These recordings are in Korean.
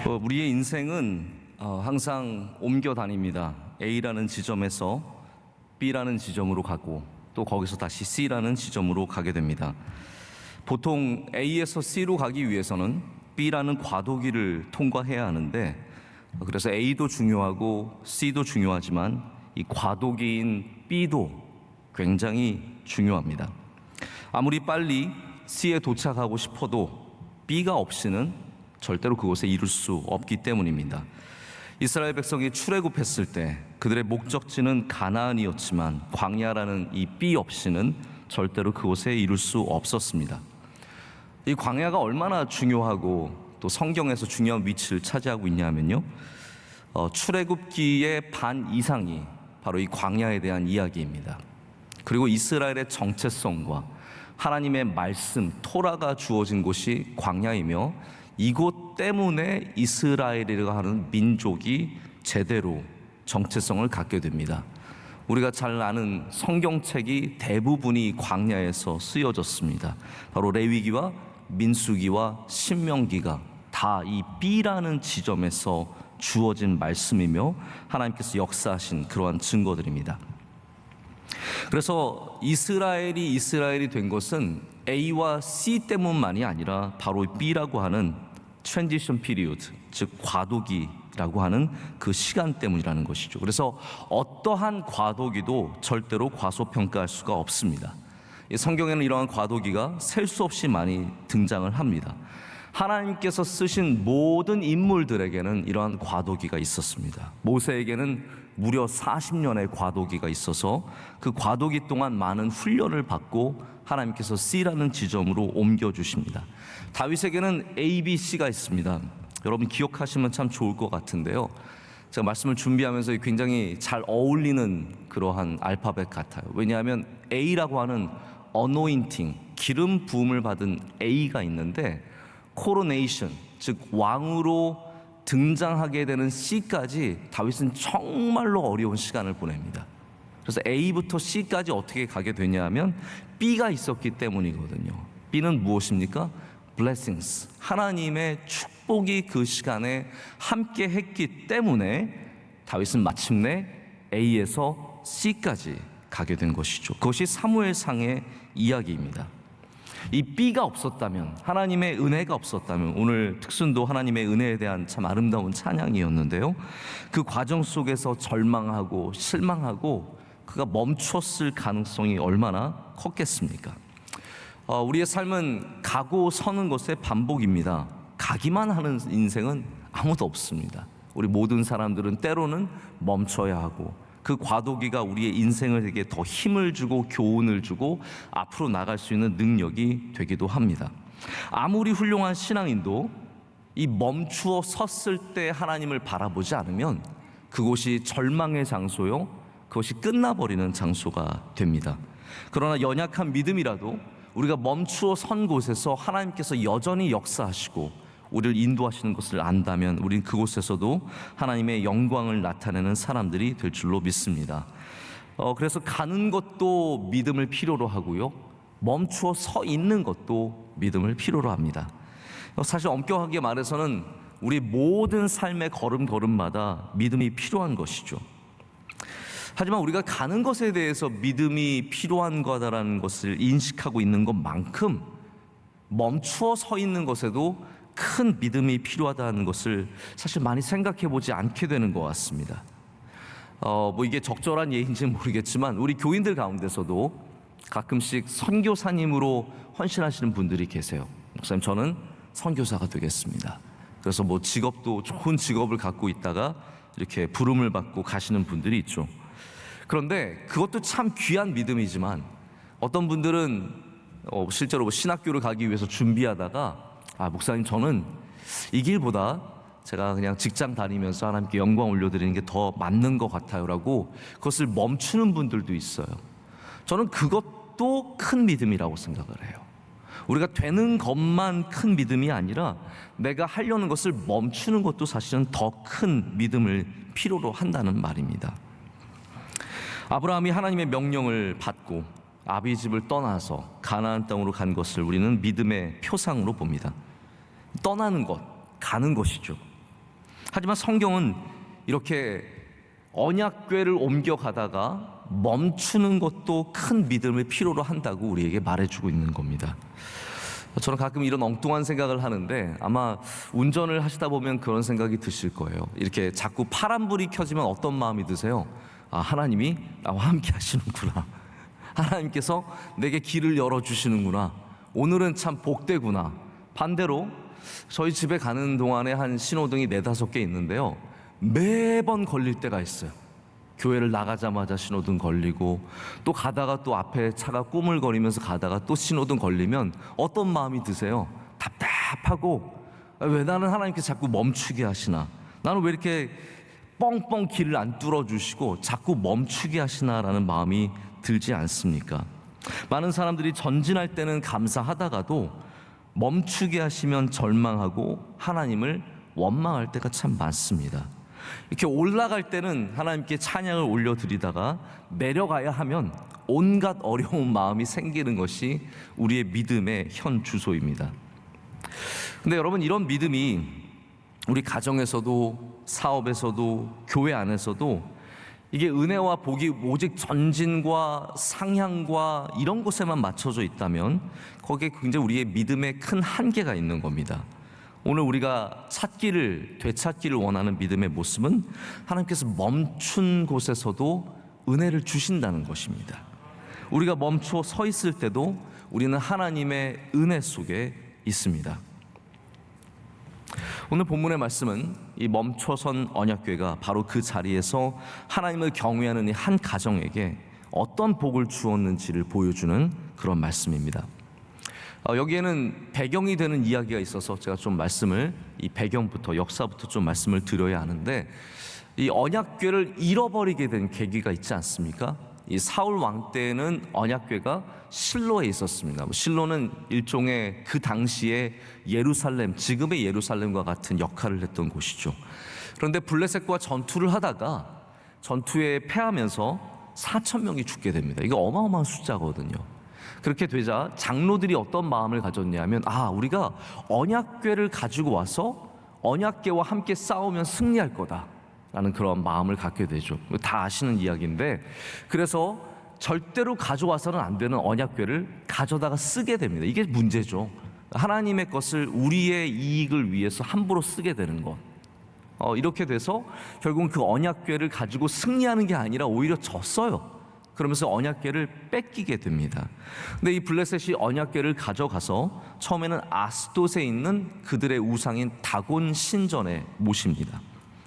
우리의 인생은 항상 옮겨 다닙니다. A라는 지점에서 B라는 지점으로 가고 또 거기서 다시 C라는 지점으로 가게 됩니다. 보통 A에서 C로 가기 위해서는 B라는 과도기를 통과해야 하는데, 그래서 A도 중요하고 C도 중요하지만 이 과도기인 B도 굉장히 중요합니다. 아무리 빨리 C에 도착하고 싶어도 B가 없이는 절대로 그곳에 이룰 수 없기 때문입니다. 이스라엘 백성이 출애굽했을 때 그들의 목적지는 가나안이었지만 광야라는 이 B 없이는 절대로 그곳에 이룰 수 없었습니다. 이 광야가 얼마나 중요하고 또 성경에서 중요한 위치를 차지하고 있냐면요, 출애굽기의 반 이상이 바로 이 광야에 대한 이야기입니다. 그리고 이스라엘의 정체성과 하나님의 말씀 토라가 주어진 곳이 광야이며, 이곳 때문에 이스라엘이라고 하는 민족이 제대로 정체성을 갖게 됩니다. 우리가 잘 아는 성경책이 대부분이 광야에서 쓰여졌습니다. 바로 레위기와 민수기와 신명기가 다 이 B라는 지점에서 주어진 말씀이며 하나님께서 역사하신 그러한 증거들입니다. 그래서 이스라엘이 된 것은 A와 C 때문만이 아니라 바로 B라고 하는 트랜지션 피리어드, 즉 과도기라고 하는 그 시간 때문이라는 것이죠. 그래서 어떠한 과도기도 절대로 과소평가할 수가 없습니다. 성경에는 이러한 과도기가 셀 수 없이 많이 등장을 합니다. 하나님께서 쓰신 모든 인물들에게는 이러한 과도기가 있었습니다. 모세에게는 무려 40년의 과도기가 있어서 그 과도기 동안 많은 훈련을 받고 하나님께서 C라는 지점으로 옮겨주십니다. 다윗에게는 A, B, C가 있습니다. 여러분 기억하시면 참 좋을 것 같은데요, 제가 말씀을 준비하면서 굉장히 잘 어울리는 그러한 알파벳 같아요. 왜냐하면 A라고 하는 어노인팅, 기름 부음을 받은 A가 있는데, 코로네이션, 즉 왕으로 등장하게 되는 C까지 다윗은 정말로 어려운 시간을 보냅니다. 그래서 A부터 C까지 어떻게 가게 되냐면 B가 있었기 때문이거든요. B는 무엇입니까? blessings, 하나님의 축복이 그 시간에 함께 했기 때문에 다윗은 마침내 A에서 C까지 가게 된 것이죠. 그것이 사무엘상의 이야기입니다. 이 B가 없었다면, 하나님의 은혜가 없었다면, 오늘 특순도 하나님의 은혜에 대한 참 아름다운 찬양이었는데요, 그 과정 속에서 절망하고 실망하고 그가 멈췄을 가능성이 얼마나 컸겠습니까? 우리의 삶은 가고 서는 것의 반복입니다. 가기만 하는 인생은 아무도 없습니다. 우리 모든 사람들은 때로는 멈춰야 하고, 그 과도기가 우리의 인생에게 더 힘을 주고 교훈을 주고 앞으로 나갈 수 있는 능력이 되기도 합니다. 아무리 훌륭한 신앙인도 이 멈추어 섰을 때 하나님을 바라보지 않으면 그곳이 절망의 장소요, 그것이 끝나버리는 장소가 됩니다. 그러나 연약한 믿음이라도 우리가 멈추어 선 곳에서 하나님께서 여전히 역사하시고 우리를 인도하시는 것을 안다면 우린 그곳에서도 하나님의 영광을 나타내는 사람들이 될 줄로 믿습니다. 그래서 가는 것도 믿음을 필요로 하고요, 멈추어 서 있는 것도 믿음을 필요로 합니다. 사실 엄격하게 말해서는 우리 모든 삶의 걸음걸음마다 믿음이 필요한 것이죠. 하지만 우리가 가는 것에 대해서 믿음이 필요한 거다라는 것을 인식하고 있는 것만큼 멈추어 서 있는 것에도 큰 믿음이 필요하다는 것을 사실 많이 생각해 보지 않게 되는 것 같습니다. 이게 적절한 예인지는 모르겠지만 우리 교인들 가운데서도 가끔씩 선교사님으로 헌신하시는 분들이 계세요. 목사님, 저는 선교사가 되겠습니다. 그래서 직업도 좋은 직업을 갖고 있다가 이렇게 부름을 받고 가시는 분들이 있죠. 그런데 그것도 참 귀한 믿음이지만 어떤 분들은 실제로 신학교를 가기 위해서 준비하다가 목사님, 저는 이 길보다 제가 그냥 직장 다니면서 하나님께 영광 올려드리는 게 더 맞는 것 같아요 라고 그것을 멈추는 분들도 있어요. 저는 그것도 큰 믿음이라고 생각을 해요. 우리가 되는 것만 큰 믿음이 아니라 내가 하려는 것을 멈추는 것도 사실은 더 큰 믿음을 필요로 한다는 말입니다. 아브라함이 하나님의 명령을 받고 아비 집을 떠나서 가나안 땅으로 간 것을 우리는 믿음의 표상으로 봅니다. 떠나는 것, 가는 것이죠. 하지만 성경은 이렇게 언약궤를 옮겨가다가 멈추는 것도 큰 믿음을 필요로 한다고 우리에게 말해주고 있는 겁니다. 저는 가끔 이런 엉뚱한 생각을 하는데 아마 운전을 하시다 보면 그런 생각이 드실 거예요. 이렇게 자꾸 파란불이 켜지면 어떤 마음이 드세요? 아, 하나님이 나와 함께 하시는구나. 하나님께서 내게 길을 열어주시는구나. 오늘은 참 복되구나. 반대로 저희 집에 가는 동안에 한 신호등이 4-5개 있는데요, 매번 걸릴 때가 있어요. 교회를 나가자마자 신호등 걸리고, 또 가다가 또 앞에 차가 꾸물거리면서 가다가 또 신호등 걸리면 어떤 마음이 드세요? 답답하고, 왜 나는 하나님께서 자꾸 멈추게 하시나? 나는 왜 이렇게 뻥뻥 길을 안 뚫어주시고 자꾸 멈추게 하시나라는 마음이 들지 않습니까? 많은 사람들이 전진할 때는 감사하다가도 멈추게 하시면 절망하고 하나님을 원망할 때가 참 많습니다. 이렇게 올라갈 때는 하나님께 찬양을 올려드리다가 내려가야 하면 온갖 어려운 마음이 생기는 것이 우리의 믿음의 현 주소입니다. 근데 여러분, 이런 믿음이 우리 가정에서도 사업에서도 교회 안에서도 이게 은혜와 복이 오직 전진과 상향과 이런 곳에만 맞춰져 있다면 거기에 굉장히 우리의 믿음에 큰 한계가 있는 겁니다. 오늘 우리가 되찾기를 원하는 믿음의 모습은 하나님께서 멈춘 곳에서도 은혜를 주신다는 것입니다. 우리가 멈춰 서 있을 때도 우리는 하나님의 은혜 속에 있습니다. 오늘 본문의 말씀은 이 멈춰선 언약궤가 바로 그 자리에서 하나님을 경외하는 이 한 가정에게 어떤 복을 주었는지를 보여주는 그런 말씀입니다. 여기에는 배경이 되는 이야기가 있어서 제가 좀 이 배경부터, 역사부터 좀 말씀을 드려야 하는데, 이 언약궤를 잃어버리게 된 계기가 있지 않습니까? 이 사울 왕 때에는 언약궤가 실로에 있었습니다. 실로는 일종의 그 당시에 예루살렘, 지금의 예루살렘과 같은 역할을 했던 곳이죠. 그런데 블레셋과 전투를 하다가 전투에 패하면서 4,000명이 죽게 됩니다. 이게 어마어마한 숫자거든요. 그렇게 되자 장로들이 어떤 마음을 가졌냐면, 우리가 언약궤를 가지고 와서 언약궤와 함께 싸우면 승리할 거다 라는 그런 마음을 갖게 되죠. 다 아시는 이야기인데, 그래서 절대로 가져와서는 안 되는 언약궤를 가져다가 쓰게 됩니다. 이게 문제죠. 하나님의 것을 우리의 이익을 위해서 함부로 쓰게 되는 것. 이렇게 돼서 결국은 그 언약궤를 가지고 승리하는 게 아니라 오히려 졌어요. 그러면서 언약궤를 뺏기게 됩니다. 근데 이 블레셋이 언약궤를 가져가서 처음에는 아스돗에 있는 그들의 우상인 다곤 신전에 모십니다.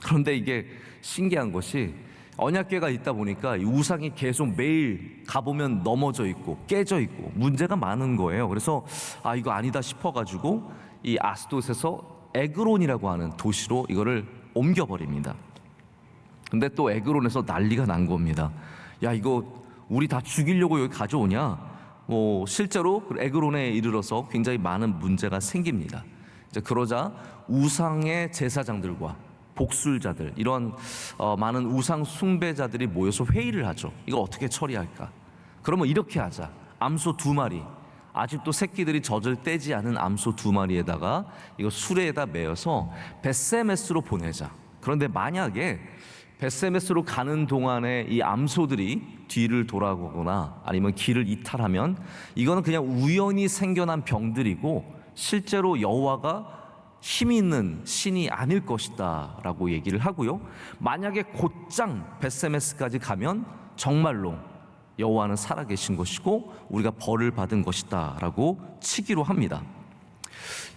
그런데 이게 신기한 것이, 언약궤가 있다 보니까 이 우상이 계속 매일 가보면 넘어져 있고 깨져 있고 문제가 많은 거예요. 그래서 이거 아니다 싶어가지고 이 아스돗에서 에그론이라고 하는 도시로 이거를 옮겨버립니다. 근데 또 에그론에서 난리가 난 겁니다. 야, 이거 우리 다 죽이려고 여기 가져오냐? 실제로 에그론에 이르러서 굉장히 많은 문제가 생깁니다. 이제 그러자 우상의 제사장들과 복술자들, 이런 많은 우상 숭배자들이 모여서 회의를 하죠. 이거 어떻게 처리할까? 그러면 이렇게 하자. 암소 2마리, 아직도 새끼들이 젖을 떼지 않은 암소 2마리에다가 이거 수레에다 메어서 벳세메스로 보내자. 그런데 만약에 벳세메스로 가는 동안에 이 암소들이 뒤를 돌아가거나 아니면 길을 이탈하면 이거는 그냥 우연히 생겨난 병들이고 실제로 여호와가 힘이 있는 신이 아닐 것이다 라고 얘기를 하고요, 만약에 곧장 벳세메스까지 가면 정말로 여호와는 살아계신 것이고 우리가 벌을 받은 것이다 라고 치기로 합니다.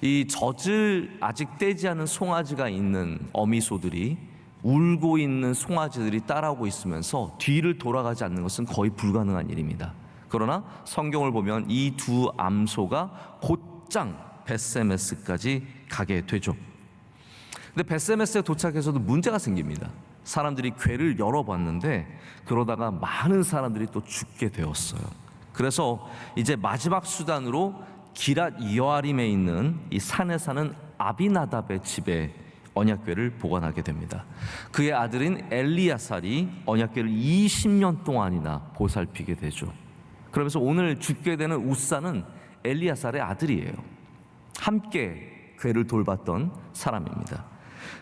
이 젖을 아직 떼지 않은 송아지가 있는 어미소들이 울고 있는 송아지들이 따라오고 있으면서 뒤를 돌아가지 않는 것은 거의 불가능한 일입니다. 그러나 성경을 보면 이 두 암소가 곧장 벳세메스까지 가게 되죠. 근데 벳세메스에 도착해서도 문제가 생깁니다. 사람들이 궤를 열어봤는데 그러다가 많은 사람들이 또 죽게 되었어요. 그래서 이제 마지막 수단으로 기랏 여아림에 있는 이 산에 사는 아비나답의 집에 언약궤를 보관하게 됩니다. 그의 아들인 엘리야살이 언약궤를 20년 동안이나 보살피게 되죠. 그러면서 오늘 죽게 되는 우사는 엘리야살의 아들이에요. 함께 궤를 돌봤던 사람입니다.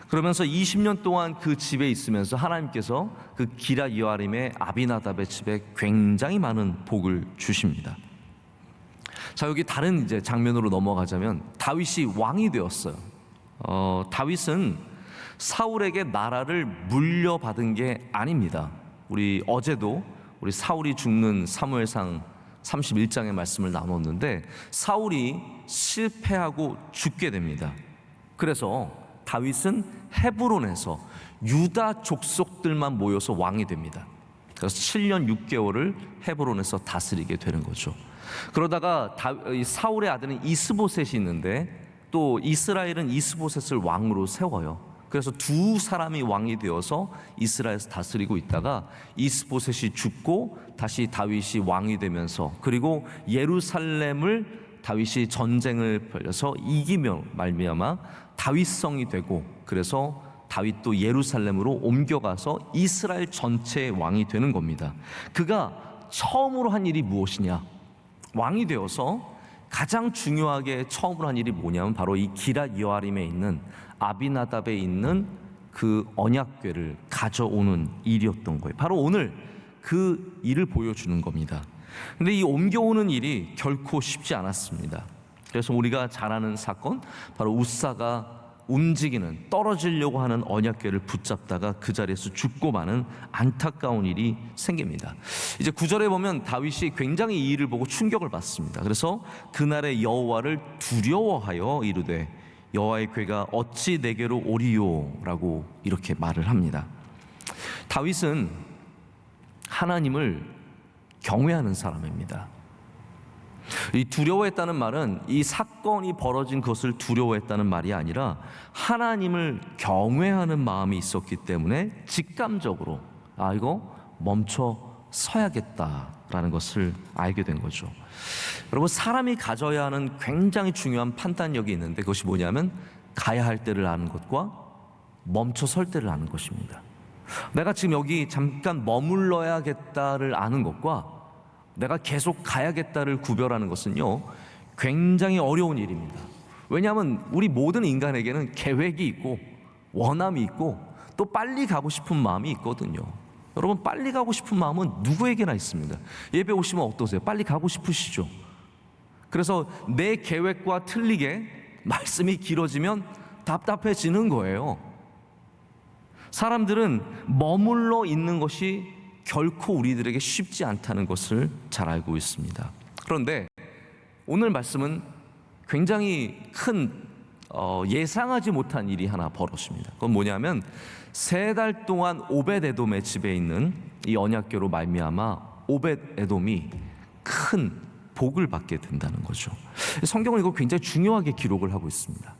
그러면서 20년 동안 그 집에 있으면서 하나님께서 그 기럇 여아림의 아비나답의 집에 굉장히 많은 복을 주십니다. 자, 여기 다른 이제 장면으로 넘어가자면 다윗이 왕이 되었어요. 다윗은 사울에게 나라를 물려받은 게 아닙니다. 우리 어제도 우리 사울이 죽는 사무엘상 31장의 말씀을 나눴는데 사울이 실패하고 죽게 됩니다. 그래서 다윗은 헤브론에서 유다 족속들만 모여서 왕이 됩니다. 그래서 7년 6개월을 헤브론에서 다스리게 되는 거죠. 그러다가 사울의 아들은 이스보셋이 있는데 또 이스라엘은 이스보셋을 왕으로 세워요. 그래서 두 사람이 왕이 되어서 이스라엘에서 다스리고 있다가 이스보셋이 죽고 다시 다윗이 왕이 되면서, 그리고 예루살렘을 다윗이 전쟁을 벌여서 이기며 말미암아 다윗성이 되고, 그래서 다윗도 예루살렘으로 옮겨가서 이스라엘 전체의 왕이 되는 겁니다. 그가 처음으로 한 일이 무엇이냐? 왕이 되어서 가장 중요하게 처음으로 한 일이 뭐냐면 바로 이 기럇 여아림에 있는 아비나답에 있는 그 언약궤를 가져오는 일이었던 거예요. 바로 오늘 그 일을 보여주는 겁니다. 근데 이 옮겨오는 일이 결코 쉽지 않았습니다. 그래서 우리가 잘 아는 사건, 바로 웃사가 움직이는, 떨어지려고 하는 언약궤를 붙잡다가 그 자리에서 죽고 마는 안타까운 일이 생깁니다. 이제 9절에 보면 다윗이 굉장히 이 일을 보고 충격을 받습니다. 그래서 그날의 여호와를 두려워하여 이르되 여호와의 궤가 어찌 내게로 오리요라고 이렇게 말을 합니다. 다윗은 하나님을 경외하는 사람입니다. 이 두려워했다는 말은 이 사건이 벌어진 것을 두려워했다는 말이 아니라 하나님을 경외하는 마음이 있었기 때문에 직감적으로 이거 멈춰 서야겠다라는 것을 알게 된 거죠. 여러분, 사람이 가져야 하는 굉장히 중요한 판단력이 있는데 그것이 뭐냐면 가야 할 때를 아는 것과 멈춰 설 때를 아는 것입니다. 내가 지금 여기 잠깐 머물러야겠다를 아는 것과 내가 계속 가야겠다를 구별하는 것은요, 굉장히 어려운 일입니다. 왜냐하면 우리 모든 인간에게는 계획이 있고 원함이 있고 또 빨리 가고 싶은 마음이 있거든요. 여러분, 빨리 가고 싶은 마음은 누구에게나 있습니다. 예배 오시면 어떠세요? 빨리 가고 싶으시죠? 그래서 내 계획과 틀리게 말씀이 길어지면 답답해지는 거예요. 사람들은 머물러 있는 것이 결코 우리들에게 쉽지 않다는 것을 잘 알고 있습니다. 그런데 오늘 말씀은 굉장히 큰 예상하지 못한 일이 하나 벌어집니다. 그건 뭐냐면 3달 동안 오벳에돔의 집에 있는 이 언약궤로 말미암아 오벳에돔이 큰 복을 받게 된다는 거죠. 성경은 이거 굉장히 중요하게 기록을 하고 있습니다.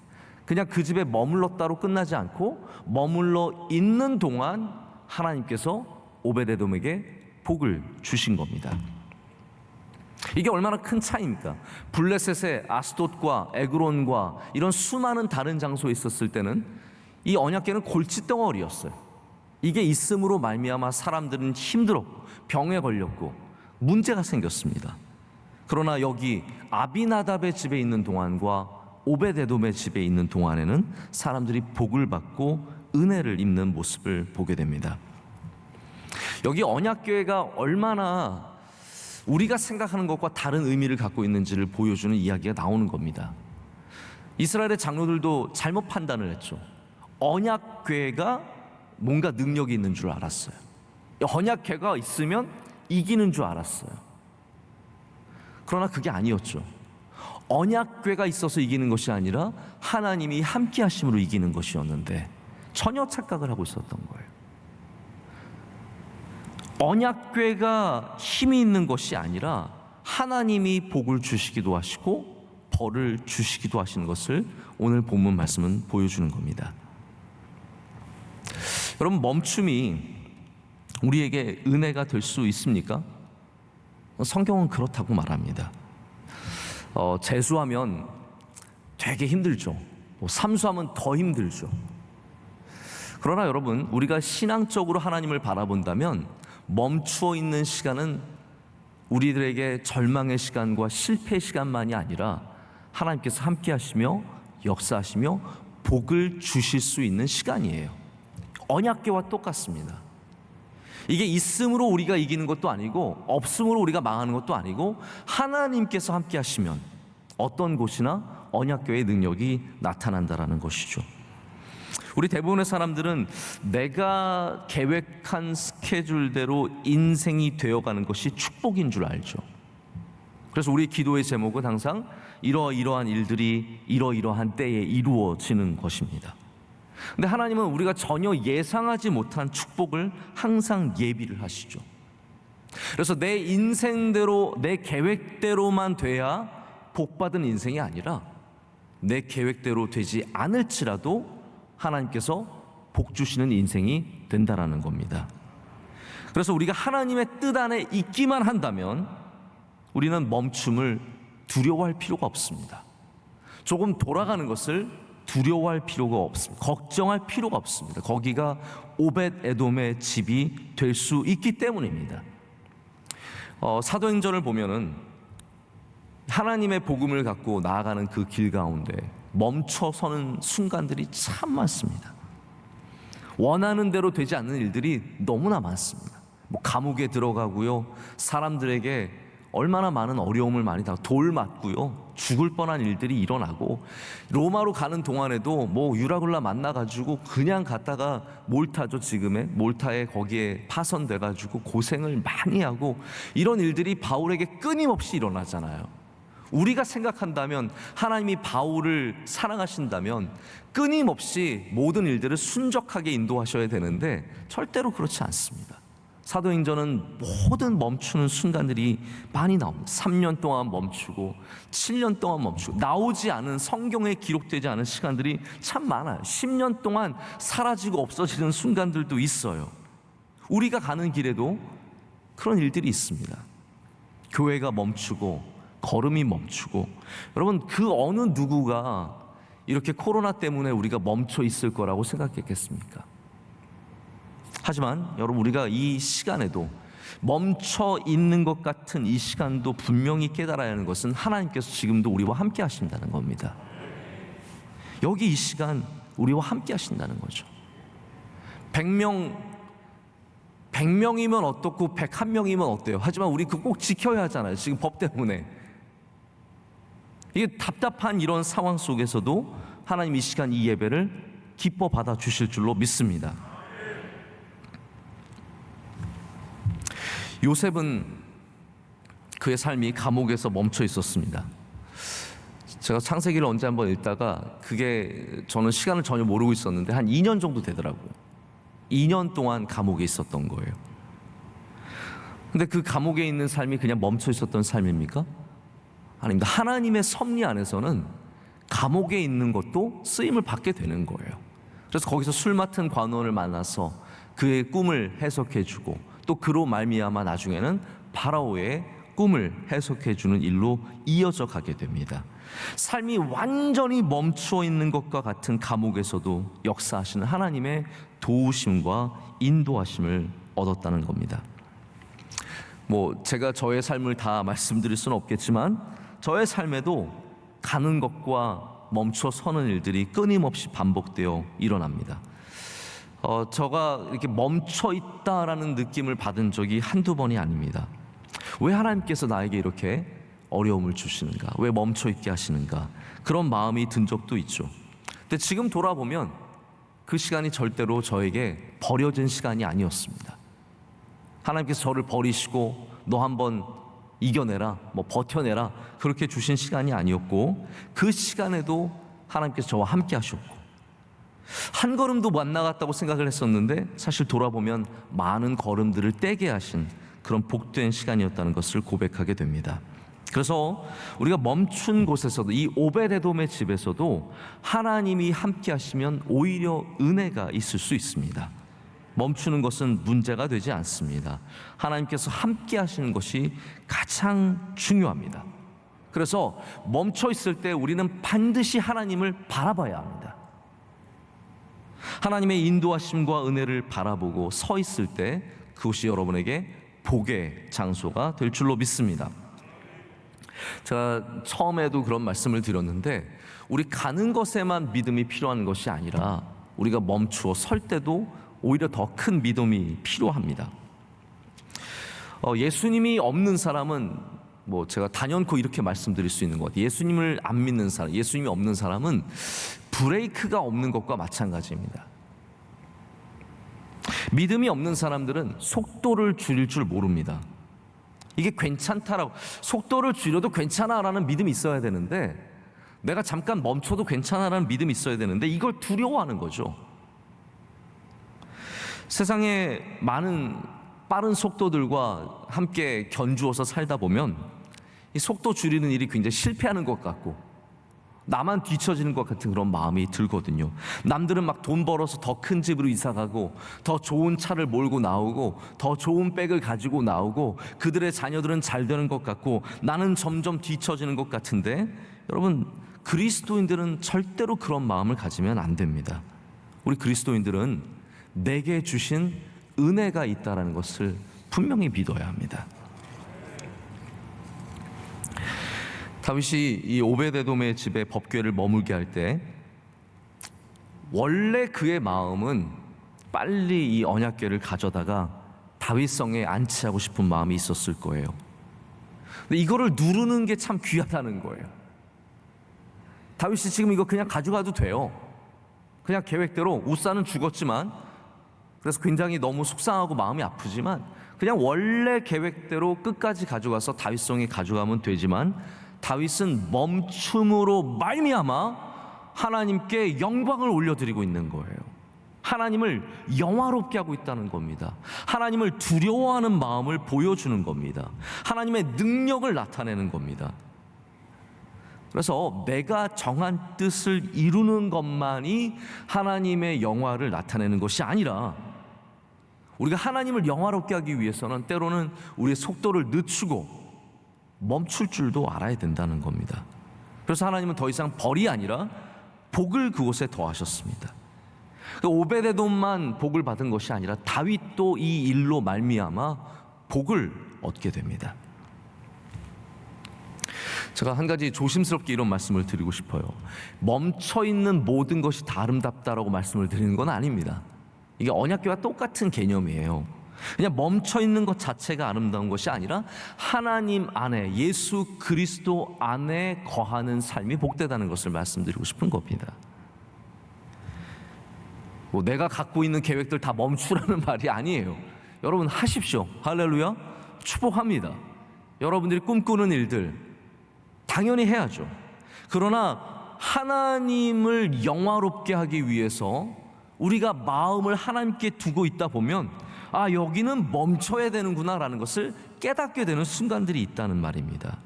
그냥 그 집에 머물렀다로 끝나지 않고 머물러 있는 동안 하나님께서 오벳에돔에게 복을 주신 겁니다. 이게 얼마나 큰 차이입니까? 블레셋의 아스돗과 에그론과 이런 수많은 다른 장소에 있었을 때는 이 언약궤는 골칫덩어리였어요. 이게 있음으로 말미암아 사람들은 힘들었고 병에 걸렸고 문제가 생겼습니다. 그러나 여기 아비나답의 집에 있는 동안과 오벳에돔의 집에 있는 동안에는 사람들이 복을 받고 은혜를 입는 모습을 보게 됩니다. 여기 언약궤가 얼마나 우리가 생각하는 것과 다른 의미를 갖고 있는지를 보여주는 이야기가 나오는 겁니다. 이스라엘의 장로들도 잘못 판단을 했죠. 언약궤가 뭔가 능력이 있는 줄 알았어요. 언약궤가 있으면 이기는 줄 알았어요. 그러나 그게 아니었죠. 언약궤가 있어서 이기는 것이 아니라 하나님이 함께 하심으로 이기는 것이었는데 전혀 착각을 하고 있었던 거예요. 언약궤가 힘이 있는 것이 아니라 하나님이 복을 주시기도 하시고 벌을 주시기도 하시는 것을 오늘 본문 말씀은 보여주는 겁니다. 여러분, 멈춤이 우리에게 은혜가 될 수 있습니까? 성경은 그렇다고 말합니다. 재수하면 되게 힘들죠. 삼수하면 더 힘들죠. 그러나 여러분, 우리가 신앙적으로 하나님을 바라본다면 멈추어 있는 시간은 우리들에게 절망의 시간과 실패의 시간만이 아니라 하나님께서 함께 하시며 역사하시며 복을 주실 수 있는 시간이에요. 언약궤와 똑같습니다. 이게 있음으로 우리가 이기는 것도 아니고 없음으로 우리가 망하는 것도 아니고 하나님께서 함께 하시면 어떤 곳이나 언약궤의 능력이 나타난다라는 것이죠. 우리 대부분의 사람들은 내가 계획한 스케줄대로 인생이 되어가는 것이 축복인 줄 알죠. 그래서 우리 기도의 제목은 항상 이러이러한 일들이 이러이러한 때에 이루어지는 것입니다. 근데 하나님은 우리가 전혀 예상하지 못한 축복을 항상 예비를 하시죠. 그래서 내 인생대로 내 계획대로만 돼야 복받은 인생이 아니라 내 계획대로 되지 않을지라도 하나님께서 복 주시는 인생이 된다라는 겁니다. 그래서 우리가 하나님의 뜻 안에 있기만 한다면 우리는 멈춤을 두려워할 필요가 없습니다. 조금 돌아가는 것을 두려워할 필요가 없습니다. 걱정할 필요가 없습니다. 거기가 오벳 에돔의 집이 될 수 있기 때문입니다. 사도행전을 보면은 하나님의 복음을 갖고 나아가는 그 길 가운데 멈춰서는 순간들이 참 많습니다. 원하는 대로 되지 않는 일들이 너무나 많습니다. 감옥에 들어가고요, 사람들에게 얼마나 많은 어려움을 많이 당하고 돌 맞고요, 죽을 뻔한 일들이 일어나고, 로마로 가는 동안에도 유라굴라 만나가지고 그냥 갔다가 몰타죠, 지금의 몰타에 거기에 파손돼가지고 고생을 많이 하고, 이런 일들이 바울에게 끊임없이 일어나잖아요. 우리가 생각한다면, 하나님이 바울을 사랑하신다면 끊임없이 모든 일들을 순적하게 인도하셔야 되는데 절대로 그렇지 않습니다. 사도행전은 모든 멈추는 순간들이 많이 나옵니다. 3년 동안 멈추고 7년 동안 멈추고, 나오지 않은, 성경에 기록되지 않은 시간들이 참 많아요. 10년 동안 사라지고 없어지는 순간들도 있어요. 우리가 가는 길에도 그런 일들이 있습니다. 교회가 멈추고 걸음이 멈추고, 여러분, 그 어느 누구가 이렇게 코로나 때문에 우리가 멈춰 있을 거라고 생각했겠습니까? 하지만 여러분, 우리가 이 시간에도 멈춰 있는 것 같은 이 시간도 분명히 깨달아야 하는 것은 하나님께서 지금도 우리와 함께 하신다는 겁니다. 여기 이 시간 우리와 함께 하신다는 거죠. 100명이면 어떻고 101명이면 어때요? 하지만 우리 그거 꼭 지켜야 하잖아요. 지금 법 때문에. 이게 답답한 이런 상황 속에서도 하나님 이 시간 이 예배를 기뻐 받아 주실 줄로 믿습니다. 요셉은 그의 삶이 감옥에서 멈춰 있었습니다. 제가 창세기를 언제 한번 읽다가 그게 저는 시간을 전혀 모르고 있었는데 한 2년 정도 되더라고요. 2년 동안 감옥에 있었던 거예요. 근데 그 감옥에 있는 삶이 그냥 멈춰 있었던 삶입니까? 아닙니다. 하나님의 섭리 안에서는 감옥에 있는 것도 쓰임을 받게 되는 거예요. 그래서 거기서 술 맡은 관원을 만나서 그의 꿈을 해석해 주고, 또 그로 말미암아 나중에는 파라오의 꿈을 해석해 주는 일로 이어져 가게 됩니다. 삶이 완전히 멈춰 있는 것과 같은 감옥에서도 역사하시는 하나님의 도우심과 인도하심을 얻었다는 겁니다. 제가 저의 삶을 다 말씀드릴 수는 없겠지만 저의 삶에도 가는 것과 멈춰 서는 일들이 끊임없이 반복되어 일어납니다. 제가 이렇게 멈춰 있다라는 느낌을 받은 적이 한두 번이 아닙니다. 왜 하나님께서 나에게 이렇게 어려움을 주시는가? 왜 멈춰 있게 하시는가? 그런 마음이 든 적도 있죠. 근데 지금 돌아보면 그 시간이 절대로 저에게 버려진 시간이 아니었습니다. 하나님께서 저를 버리시고 너 한번 이겨내라, 버텨내라, 그렇게 주신 시간이 아니었고, 그 시간에도 하나님께서 저와 함께 하셨고, 한 걸음도 못 나갔다고 생각을 했었는데 사실 돌아보면 많은 걸음들을 떼게 하신 그런 복된 시간이었다는 것을 고백하게 됩니다. 그래서 우리가 멈춘 곳에서도, 이 오벳에돔의 집에서도 하나님이 함께 하시면 오히려 은혜가 있을 수 있습니다. 멈추는 것은 문제가 되지 않습니다. 하나님께서 함께 하시는 것이 가장 중요합니다. 그래서 멈춰 있을 때 우리는 반드시 하나님을 바라봐야 합니다. 하나님의 인도하심과 은혜를 바라보고 서 있을 때 그것이 여러분에게 복의 장소가 될 줄로 믿습니다. 제가 처음에도 그런 말씀을 드렸는데, 우리 가는 것에만 믿음이 필요한 것이 아니라 우리가 멈추어 설 때도 오히려 더 큰 믿음이 필요합니다. 예수님이 없는 사람은 제가 단연코 이렇게 말씀드릴 수 있는 것 같아요. 예수님을 안 믿는 사람, 예수님이 없는 사람은 브레이크가 없는 것과 마찬가지입니다. 믿음이 없는 사람들은 속도를 줄일 줄 모릅니다. 이게 괜찮다라고, 속도를 줄여도 괜찮아라는 믿음이 있어야 되는데, 내가 잠깐 멈춰도 괜찮아라는 믿음이 있어야 되는데 이걸 두려워하는 거죠. 세상에 많은 빠른 속도들과 함께 견주어서 살다 보면 이 속도 줄이는 일이 굉장히 실패하는 것 같고 나만 뒤처지는 것 같은 그런 마음이 들거든요. 남들은 막 돈 벌어서 더 큰 집으로 이사 가고 더 좋은 차를 몰고 나오고 더 좋은 백을 가지고 나오고 그들의 자녀들은 잘 되는 것 같고 나는 점점 뒤처지는 것 같은데, 여러분, 그리스도인들은 절대로 그런 마음을 가지면 안 됩니다. 우리 그리스도인들은 내게 주신 은혜가 있다는 것을 분명히 믿어야 합니다. 다윗이 이 오베데돔의 집에 법궤를 머물게 할 때 원래 그의 마음은 빨리 이 언약궤를 가져다가 다윗성에 안치하고 싶은 마음이 있었을 거예요. 근데 이거를 누르는 게 참 귀하다는 거예요. 다윗이 지금 이거 그냥 가져가도 돼요. 그냥 계획대로 우사는 죽었지만, 그래서 굉장히 너무 속상하고 마음이 아프지만 그냥 원래 계획대로 끝까지 가져가서 다윗성에 가져가면 되지만, 다윗은 멈춤으로 말미암아 하나님께 영광을 올려드리고 있는 거예요. 하나님을 영화롭게 하고 있다는 겁니다. 하나님을 두려워하는 마음을 보여주는 겁니다. 하나님의 능력을 나타내는 겁니다. 그래서 내가 정한 뜻을 이루는 것만이 하나님의 영화를 나타내는 것이 아니라, 우리가 하나님을 영화롭게 하기 위해서는 때로는 우리의 속도를 늦추고 멈출 줄도 알아야 된다는 겁니다. 그래서 하나님은 더 이상 벌이 아니라 복을 그곳에 더하셨습니다. 오베데돔만 복을 받은 것이 아니라 다윗도 이 일로 말미암아 복을 얻게 됩니다. 제가 한 가지 조심스럽게 이런 말씀을 드리고 싶어요. 멈춰있는 모든 것이 다 아름답다라고 말씀을 드리는 건 아닙니다. 이게 언약궤와 똑같은 개념이에요. 그냥 멈춰있는 것 자체가 아름다운 것이 아니라 하나님 안에, 예수 그리스도 안에 거하는 삶이 복되다는 것을 말씀드리고 싶은 겁니다. 내가 갖고 있는 계획들 다 멈추라는 말이 아니에요. 여러분, 하십시오. 할렐루야. 축복합니다. 여러분들이 꿈꾸는 일들 당연히 해야죠. 그러나 하나님을 영화롭게 하기 위해서 우리가 마음을 하나님께 두고 있다 보면, 여기는 멈춰야 되는구나 라는 것을 깨닫게 되는 순간들이 있다는 말입니다.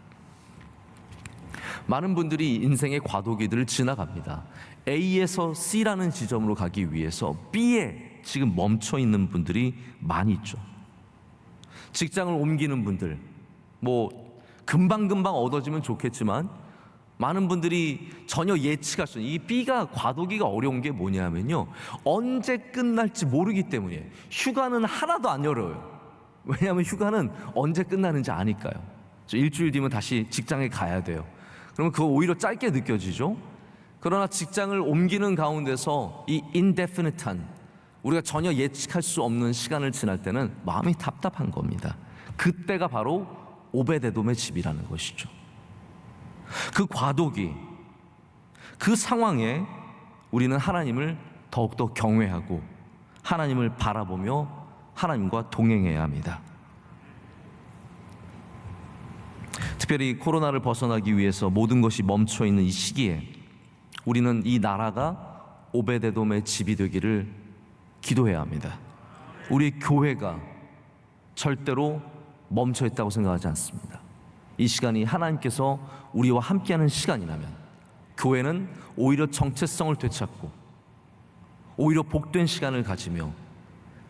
많은 분들이 인생의 과도기들을 지나갑니다. A에서 C라는 지점으로 가기 위해서 B에 지금 멈춰 있는 분들이 많이 있죠. 직장을 옮기는 분들, 금방금방 얻어지면 좋겠지만 많은 분들이 전혀 예측할 수 없는, 이 B가 과도기가 어려운 게 뭐냐면요, 언제 끝날지 모르기 때문이에요. 휴가는 하나도 안 열어요. 왜냐하면 휴가는 언제 끝나는지 아니까요. 일주일 뒤면 다시 직장에 가야 돼요. 그러면 그거 오히려 짧게 느껴지죠. 그러나 직장을 옮기는 가운데서 이 indefinite한, 우리가 전혀 예측할 수 없는 시간을 지날 때는 마음이 답답한 겁니다. 그때가 바로 오베데돔의 집이라는 것이죠. 그 과도기, 그 상황에 우리는 하나님을 더욱더 경외하고 하나님을 바라보며 하나님과 동행해야 합니다. 특별히 코로나를 벗어나기 위해서 모든 것이 멈춰있는 이 시기에 우리는 이 나라가 오베데돔의 집이 되기를 기도해야 합니다. 우리 교회가 절대로 멈춰있다고 생각하지 않습니다. 이 시간이 하나님께서 우리와 함께하는 시간이라면 교회는 오히려 정체성을 되찾고 오히려 복된 시간을 가지며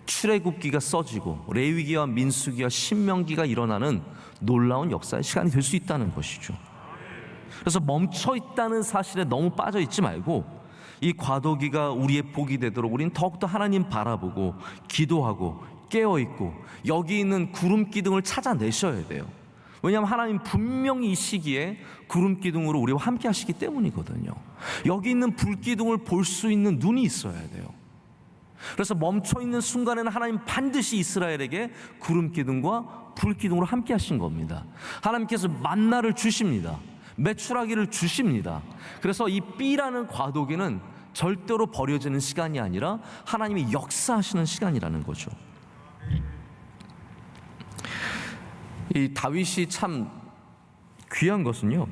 출애굽기가 써지고 레위기와 민수기와 신명기가 일어나는 놀라운 역사의 시간이 될 수 있다는 것이죠. 그래서 멈춰있다는 사실에 너무 빠져있지 말고 이 과도기가 우리의 복이 되도록 우리는 더욱더 하나님 바라보고 기도하고 깨어있고 여기 있는 구름 기둥을 찾아내셔야 돼요. 왜냐하면 하나님 분명히 이 시기에 구름 기둥으로 우리와 함께 하시기 때문이거든요. 여기 있는 불 기둥을 볼 수 있는 눈이 있어야 돼요. 그래서 멈춰있는 순간에는 하나님 반드시 이스라엘에게 구름 기둥과 불 기둥으로 함께 하신 겁니다. 하나님께서 만나를 주십니다. 메추라기를 주십니다. 그래서 이 B라는 과도기는 절대로 버려지는 시간이 아니라 하나님이 역사하시는 시간이라는 거죠. 이 다윗이 참 귀한 것은요,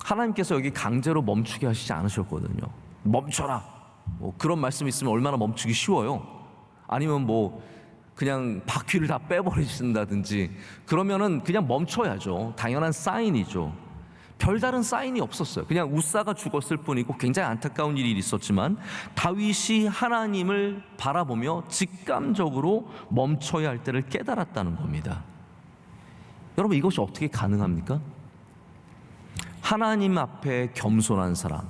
하나님께서 여기 강제로 멈추게 하시지 않으셨거든요. 멈춰라, 뭐 그런 말씀이 있으면 얼마나 멈추기 쉬워요. 아니면 뭐 그냥 바퀴를 다 빼버리신다든지 그러면은 그냥 멈춰야죠. 당연한 사인이죠. 별다른 사인이 없었어요. 그냥 우사가 죽었을 뿐이고 굉장히 안타까운 일이 있었지만 다윗이 하나님을 바라보며 직감적으로 멈춰야 할 때를 깨달았다는 겁니다. 여러분, 이것이 어떻게 가능합니까? 하나님 앞에 겸손한 사람,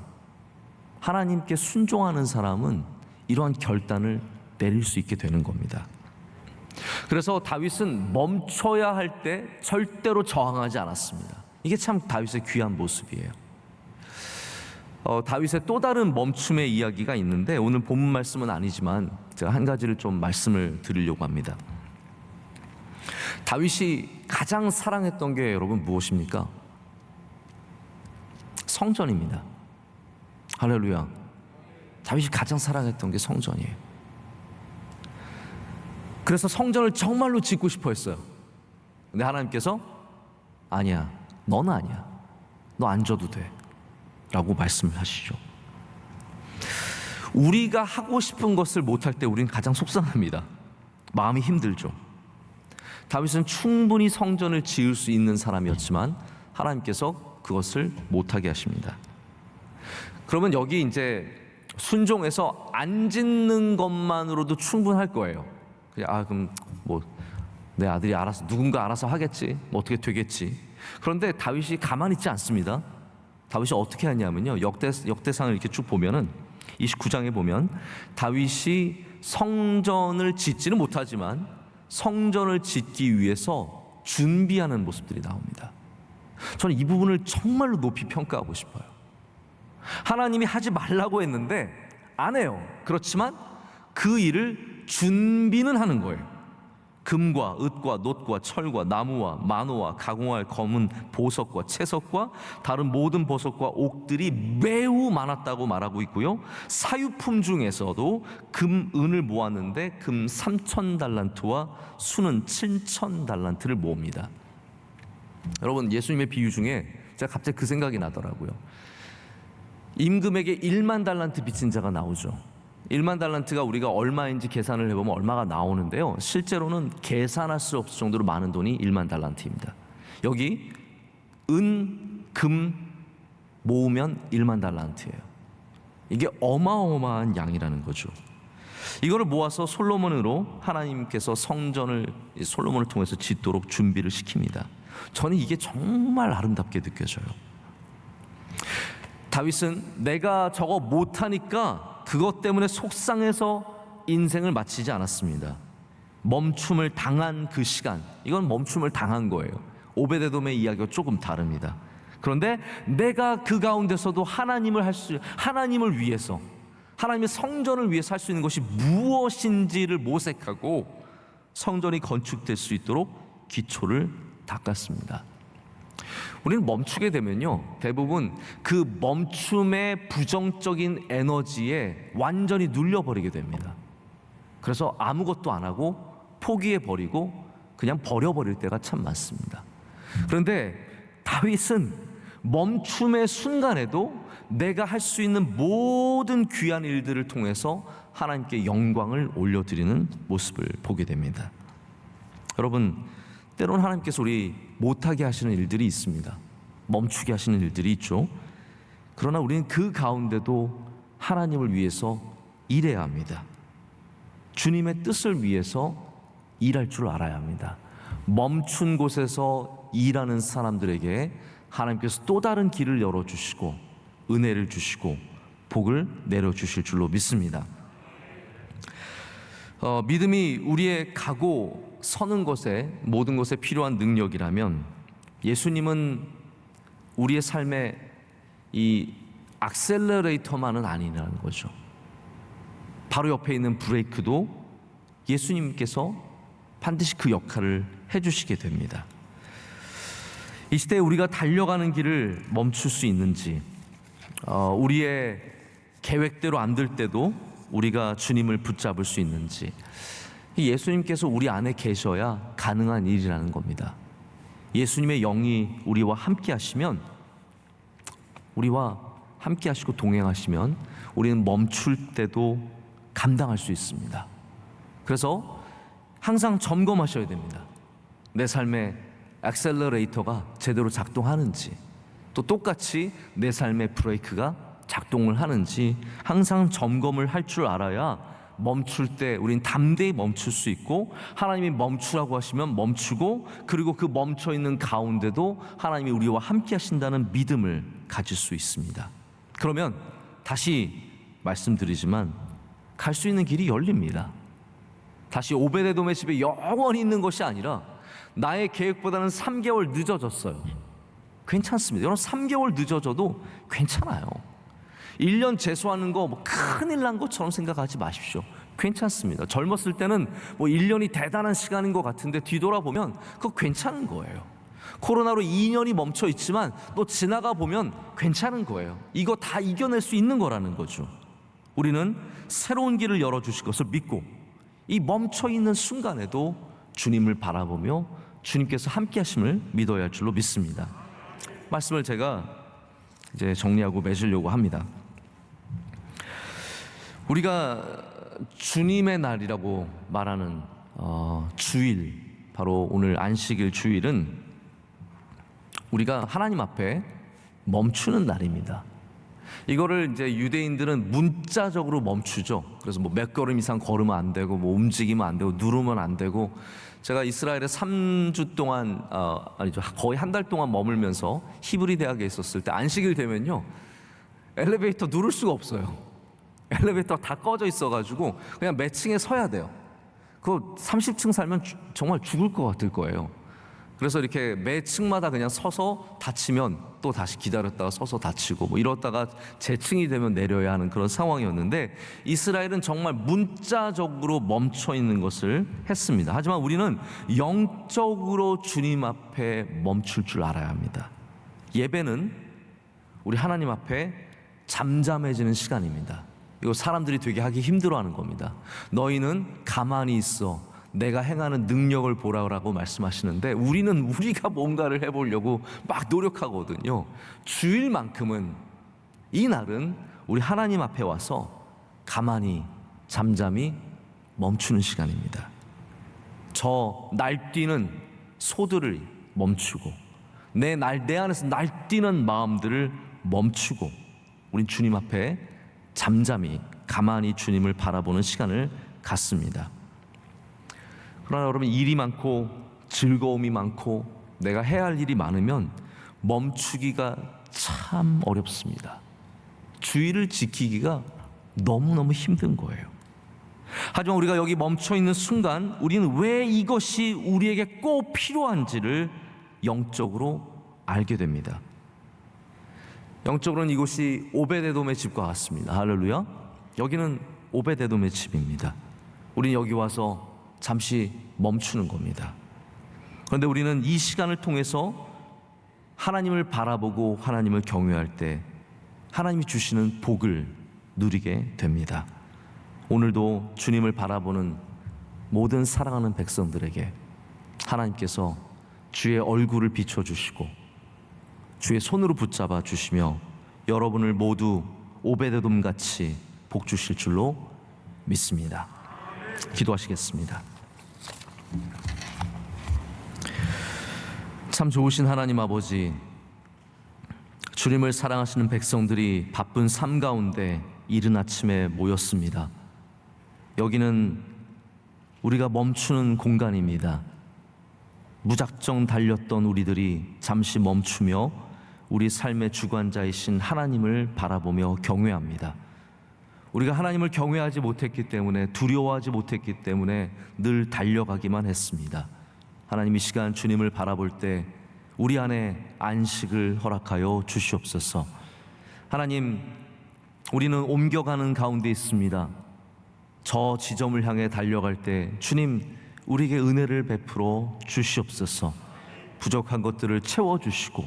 하나님께 순종하는 사람은 이러한 결단을 내릴 수 있게 되는 겁니다. 그래서 다윗은 멈춰야 할 때 절대로 저항하지 않았습니다. 이게 참 다윗의 귀한 모습이에요. 다윗의 또 다른 멈춤의 이야기가 있는데 오늘 본문 말씀은 아니지만 제가 한 가지를 좀 말씀을 드리려고 합니다. 다윗이 가장 사랑했던 게 여러분 무엇입니까? 성전입니다. 할렐루야. 다윗이 가장 사랑했던 게 성전이에요. 그래서 성전을 정말로 짓고 싶어 했어요. 근데 하나님께서 아니야, 너는 아니야, 너 안 져도 돼 라고 말씀을 하시죠. 우리가 하고 싶은 것을 못할 때 우리는 가장 속상합니다. 마음이 힘들죠. 다윗은 충분히 성전을 지을 수 있는 사람이었지만 하나님께서 그것을 못하게 하십니다. 그러면 여기 이제 순종해서 안 짓는 것만으로도 충분할 거예요. 그냥 그럼 뭐 내 아들이 알아서, 누군가 알아서 하겠지, 뭐 어떻게 되겠지. 그런데 다윗이 가만히 있지 않습니다. 다윗이 어떻게 하냐면요, 역대상을 이렇게 쭉 보면은 29장에 보면 다윗이 성전을 짓지는 못하지만 성전을 짓기 위해서 준비하는 모습들이 나옵니다. 저는 이 부분을 정말로 높이 평가하고 싶어요. 하나님이 하지 말라고 했는데 안 해요. 그렇지만 그 일을 준비는 하는 거예요. 금과 은과 놋과 철과 나무와 만호와 가공할 검은 보석과 채석과 다른 모든 보석과 옥들이 매우 많았다고 말하고 있고요. 사유품 중에서도 금, 은을 모았는데 금 3,000달란트와 수는 7,000달란트를 모읍니다. 여러분, 예수님의 비유 중에 제가 갑자기 그 생각이 나더라고요. 임금에게 1만 달란트 빚진 자가 나오죠. 1만 달란트가 우리가 얼마인지 계산을 해보면 얼마가 나오는데요, 실제로는 계산할 수 없을 정도로 많은 돈이 1만 달란트입니다. 여기 은, 금 모으면 1만 달란트예요. 이게 어마어마한 양이라는 거죠. 이거를 모아서 솔로몬으로 하나님께서 성전을 솔로몬을 통해서 짓도록 준비를 시킵니다. 저는 이게 정말 아름답게 느껴져요. 다윗은 내가 저거 못하니까 그것 때문에 속상해서 인생을 마치지 않았습니다. 멈춤을 당한 그 시간, 이건 멈춤을 당한 거예요. 오베데돔의 이야기가 조금 다릅니다. 그런데 내가 그 가운데서도 하나님을 위해서, 하나님의 성전을 위해서 할 수 있는 것이 무엇인지를 모색하고 성전이 건축될 수 있도록 기초를 닦았습니다. 우리는 멈추게 되면요, 대부분 그 멈춤의 부정적인 에너지에 완전히 눌려버리게 됩니다. 그래서 아무것도 안 하고 포기해버리고 그냥 버려버릴 때가 참 많습니다. 그런데 다윗은 멈춤의 순간에도 내가 할 수 있는 모든 귀한 일들을 통해서 하나님께 영광을 올려드리는 모습을 보게 됩니다. 여러분, 때로는 하나님께서 우리 못하게 하시는 일들이 있습니다. 멈추게 하시는 일들이 있죠. 그러나 우리는 그 가운데도 하나님을 위해서 일해야 합니다. 주님의 뜻을 위해서 일할 줄 알아야 합니다. 멈춘 곳에서 일하는 사람들에게 하나님께서 또 다른 길을 열어주시고 은혜를 주시고 복을 내려주실 줄로 믿습니다. 믿음이 우리의 가고 서는 것에, 모든 것에 필요한 능력이라면 예수님은 우리의 삶의 이 악셀러레이터만은 아니라는 거죠. 바로 옆에 있는 브레이크도 예수님께서 반드시 그 역할을 해주시게 됩니다. 이 시대에 우리가 달려가는 길을 멈출 수 있는지, 우리의 계획대로 안 될 때도 우리가 주님을 붙잡을 수 있는지, 예수님께서 우리 안에 계셔야 가능한 일이라는 겁니다. 예수님의 영이 우리와 함께 하시면, 우리와 함께 하시고 동행하시면 우리는 멈출 때도 감당할 수 있습니다. 그래서 항상 점검하셔야 됩니다. 내 삶의 액셀러레이터가 제대로 작동하는지, 또 똑같이 내 삶의 브레이크가 작동을 하는지 항상 점검을 할 줄 알아야 멈출 때 우린 담대히 멈출 수 있고, 하나님이 멈추라고 하시면 멈추고, 그리고 그 멈춰 있는 가운데도 하나님이 우리와 함께 하신다는 믿음을 가질 수 있습니다. 그러면 다시 말씀드리지만 갈 수 있는 길이 열립니다. 다시 오베데돔의 집에 영원히 있는 것이 아니라 나의 계획보다는 3개월 늦어졌어요. 괜찮습니다. 여러분, 3개월 늦어져도 괜찮아요. 1년 재수하는 거 뭐 큰일 난 것처럼 생각하지 마십시오. 괜찮습니다. 젊었을 때는 뭐 1년이 대단한 시간인 것 같은데 뒤돌아보면 그거 괜찮은 거예요. 코로나로 2년이 멈춰 있지만 또 지나가 보면 괜찮은 거예요. 이거 다 이겨낼 수 있는 거라는 거죠. 우리는 새로운 길을 열어주실 것을 믿고, 이 멈춰 있는 순간에도 주님을 바라보며 주님께서 함께 하심을 믿어야 할 줄로 믿습니다. 말씀을 제가 이제 정리하고 맺으려고 합니다. 우리가 주님의 날이라고 말하는 주일, 바로 오늘 안식일 주일은 우리가 하나님 앞에 멈추는 날입니다. 이거를 이제 유대인들은 문자적으로 멈추죠. 그래서 뭐 몇 걸음 이상 걸으면 안 되고, 뭐 움직이면 안 되고, 누르면 안 되고. 제가 이스라엘에 3주 동안, 아니죠, 거의 한 달 동안 머물면서 히브리 대학에 있었을 때 안식일 되면요, 엘리베이터 누를 수가 없어요. 엘리베이터가 다 꺼져 있어가지고 그냥 몇 층에 서야 돼요. 그거 30층 살면 정말 죽을 것 같을 거예요. 그래서 이렇게 매 층마다 그냥 서서 다치면 또 다시 기다렸다가 서서 다치고, 뭐 이러다가 제 층이 되면 내려야 하는 그런 상황이었는데, 이스라엘은 정말 문자적으로 멈춰 있는 것을 했습니다. 하지만 우리는 영적으로 주님 앞에 멈출 줄 알아야 합니다. 예배는 우리 하나님 앞에 잠잠해지는 시간입니다. 이거 사람들이 되게 하기 힘들어하는 겁니다. 너희는 가만히 있어, 내가 행하는 능력을 보라고 말씀하시는데, 우리는 우리가 뭔가를 해보려고 막 노력하거든요. 주일만큼은, 이 날은 우리 하나님 앞에 와서 가만히 잠잠히 멈추는 시간입니다. 저 날뛰는 소들을 멈추고, 내 안에서 날뛰는 마음들을 멈추고, 우린 주님 앞에 잠잠히 가만히 주님을 바라보는 시간을 갖습니다. 그러나 여러분, 일이 많고 즐거움이 많고 내가 해야 할 일이 많으면 멈추기가 참 어렵습니다. 주의를 지키기가 너무너무 힘든 거예요. 하지만 우리가 여기 멈춰 있는 순간, 우리는 왜 이것이 우리에게 꼭 필요한지를 영적으로 알게 됩니다. 영적으로는 이곳이 오베데돔의 집과 같습니다. 할렐루야. 여기는 오베데돔의 집입니다. 우리는 여기 와서 잠시 멈추는 겁니다. 그런데 우리는 이 시간을 통해서 하나님을 바라보고 하나님을 경외할 때 하나님이 주시는 복을 누리게 됩니다. 오늘도 주님을 바라보는 모든 사랑하는 백성들에게 하나님께서 주의 얼굴을 비춰주시고 주의 손으로 붙잡아 주시며 여러분을 모두 오베데돔같이 복 주실 줄로 믿습니다. 기도하시겠습니다. 참 좋으신 하나님 아버지, 주님을 사랑하시는 백성들이 바쁜 삶 가운데 이른 아침에 모였습니다. 여기는 우리가 멈추는 공간입니다. 무작정 달렸던 우리들이 잠시 멈추며 우리 삶의 주관자이신 하나님을 바라보며 경외합니다. 우리가 하나님을 경외하지 못했기 때문에, 두려워하지 못했기 때문에 늘 달려가기만 했습니다. 하나님, 이 시간 주님을 바라볼 때 우리 안에 안식을 허락하여 주시옵소서. 하나님, 우리는 옮겨가는 가운데 있습니다. 저 지점을 향해 달려갈 때 주님, 우리에게 은혜를 베풀어 주시옵소서. 부족한 것들을 채워주시고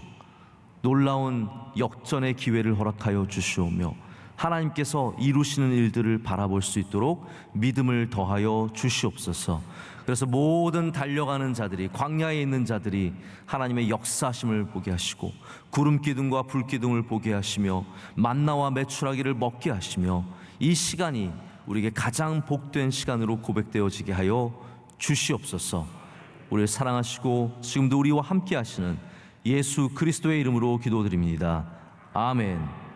놀라운 역전의 기회를 허락하여 주시오며 하나님께서 이루시는 일들을 바라볼 수 있도록 믿음을 더하여 주시옵소서. 그래서 모든 달려가는 자들이, 광야에 있는 자들이 하나님의 역사하심을 보게 하시고 구름 기둥과 불 기둥을 보게 하시며 만나와 메추라기를 먹게 하시며 이 시간이 우리에게 가장 복된 시간으로 고백되어지게 하여 주시옵소서. 우리를 사랑하시고 지금도 우리와 함께 하시는 예수 그리스도의 이름으로 기도드립니다. 아멘.